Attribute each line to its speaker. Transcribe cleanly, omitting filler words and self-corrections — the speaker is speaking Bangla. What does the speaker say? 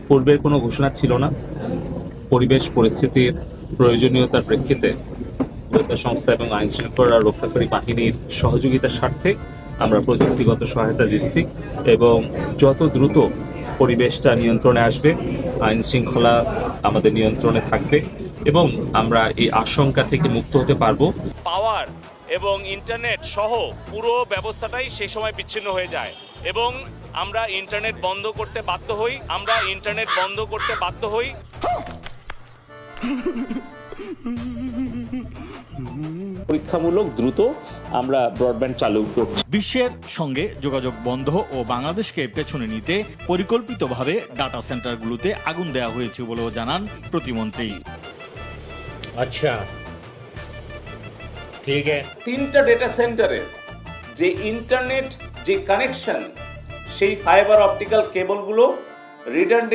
Speaker 1: পূর্বের কোনো ঘোষণা ছিল না। পরিবেশ পরিস্থিতির প্রয়োজনীয়তার প্রেক্ষিতে গোয়েন্দা সংস্থা এবং আইন শৃঙ্খলা রক্ষাকারী বাহিনীর সহযোগিতার স্বার্থে আমরা প্রযুক্তিগত সহায়তা দিচ্ছি এবং যত দ্রুত পরিবেশটা নিয়ন্ত্রণে আসবে, আইন শৃঙ্খলা আমাদের নিয়ন্ত্রণে থাকবে এবং আমরা এই আশঙ্কা থেকে মুক্ত হতে পারবো।
Speaker 2: পাওয়ার এবং ইন্টারনেট সহ পুরো ব্যবস্থাটাই সেই সময় বিচ্ছিন্ন হয়ে যায় এবং আমরা ইন্টারনেট বন্ধ করতে বাধ্য হই।
Speaker 1: পরীক্ষামূলক দ্রুত আমরা ব্রডব্যান্ড চালু করছি।
Speaker 3: বিশ্বের সঙ্গে যোগাযোগ বন্ধ ও বাংলাদেশকে পেছনে নিতে পরিকল্পিতভাবে ডাটা সেন্টারগুলোতে আগুন দেওয়া হয়েছে বলেও জানান প্রতিমন্ত্রী।
Speaker 4: अच्छा ठीक है।
Speaker 2: 3টা ডেটা সেন্টারে যে ইন্টারনেট যে কানেকশন, সেই ফাইবার অপটিক্যাল কেবলগুলো রিডান্ডেন্ট